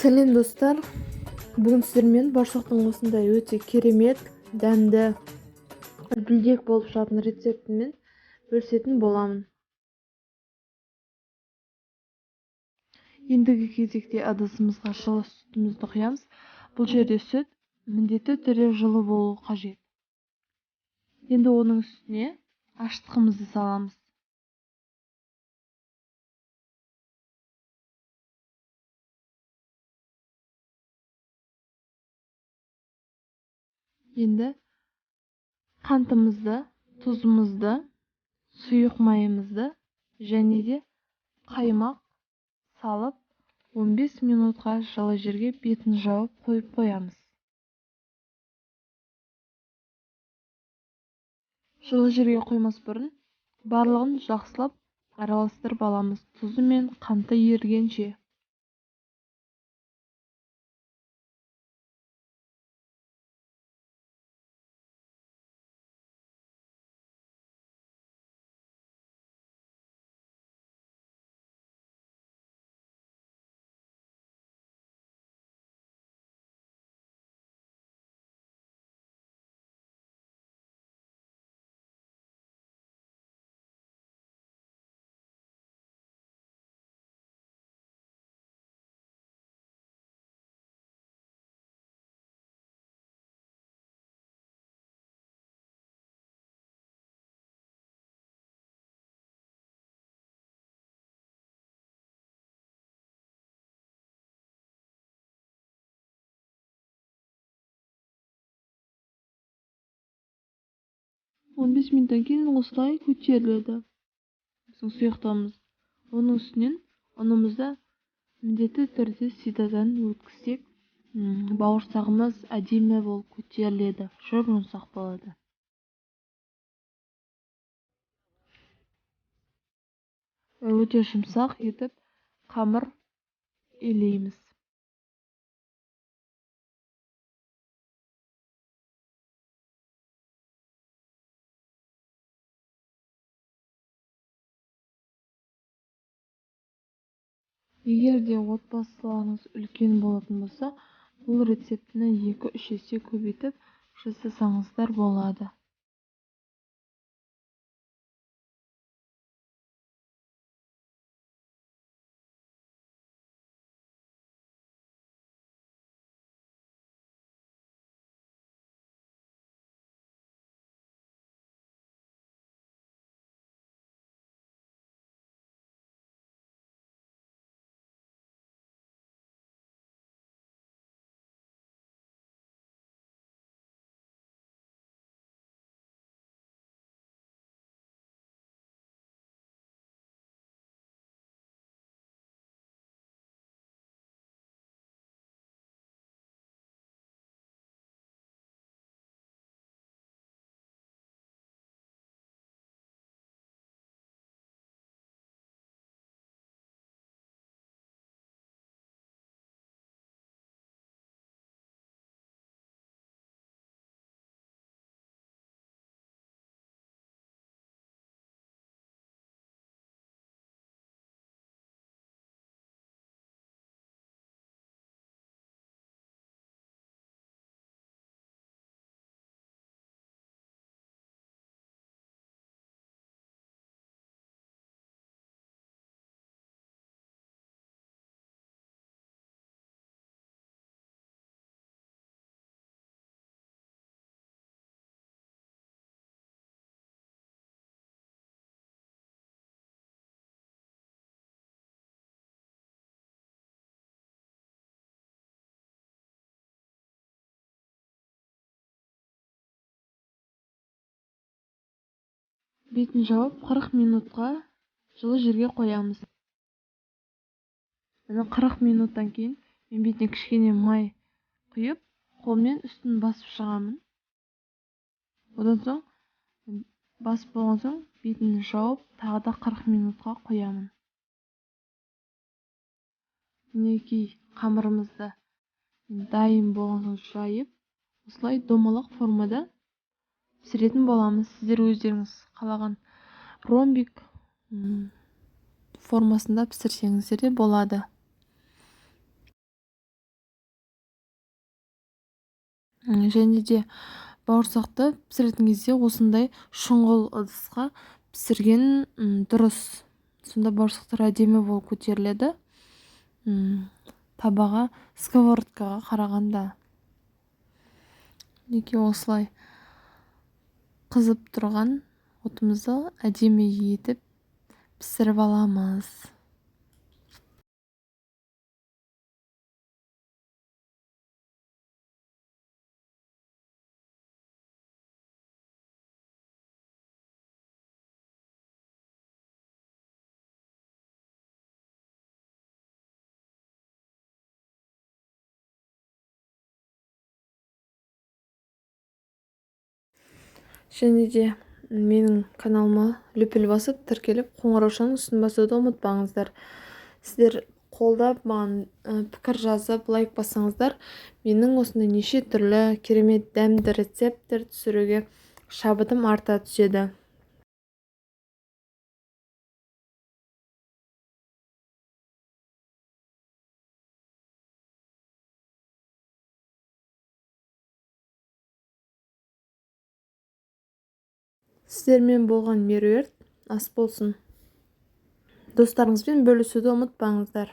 Сәлем достар, бүгін сіздермен бауырсақтың осындай өте керемет, дәмді, үлпілдек болып шығатын рецептімен бөлісетін боламын. Ендігі кезекте ыдысымызға жылы сүтімізді құямыз. Бұл жерде сүт міндетті түрде жылы болуы қажет. Енді оның үстіне ашытқымызды саламыз. Енді қантымызды, тұзымызды, сұйық майымызды және де қаймақ салып 15 минутқа жылы жерге бетін жауып қойып қоямыз. Жылы жерге қоймас бұрын барлығын жақсылап араластырып аламыз, тұзы мен қанты ерігенше. Он 15 минуттан кейін осылай көтеріледі біздің сұйықтығымыз. Оның үстінен ұнымызды міндетті түрде ситадан өткізсек, бауырсағымыз әдемі болып көтеріледі, жұмсақ болады. Өте жұмсақ етіп қамыр илейміз. Егер де отбасыларыңыз үлкен болатын болса, бұл рецептіні 2-3 есе көбейтіп жасасаңыздар болады. Бетін жауып 40 минутқа жылы жерге қоямыз. 40 минуттан кейін мен бетіне кішкене май құйып, қолмен үстін басып шығамын. Одан соң басып болған соң бетін жауып, тағы да 40 минутқа қоямын. Мінекей қамырымызды дайын болған соң жайып, осылай домалақ формада пісіретін боламыз. Сіздер өздеріңіз қалаған ромбик формасында пісірсеңіздер де болады. Және де бауырсақты пісіретін кезде осындай шұңғыл ыдысқа пісірген дұрыс. Сонда бауырсақтар әдемі болып көтеріледі. Табаға, сковородкаға қарағанда. Неге осылай қызып тұрған отымызды әдемі етіп пісіріп аламыз. Және де менің каналыма лүпіл басып, тіркеліп, қоңыраушаның үстін басуды ұмытпаңыздар. Сіздер қолдап, маған пікір жазып, лайк бассаңыздар, менің осындай неше түрлі керемет дәмді рецепттер түсіруге шабытым арта түседі. Сіздермен болған меруерт ас болсын. Достарыңызбен бөлісуді ұмытпаңыздар.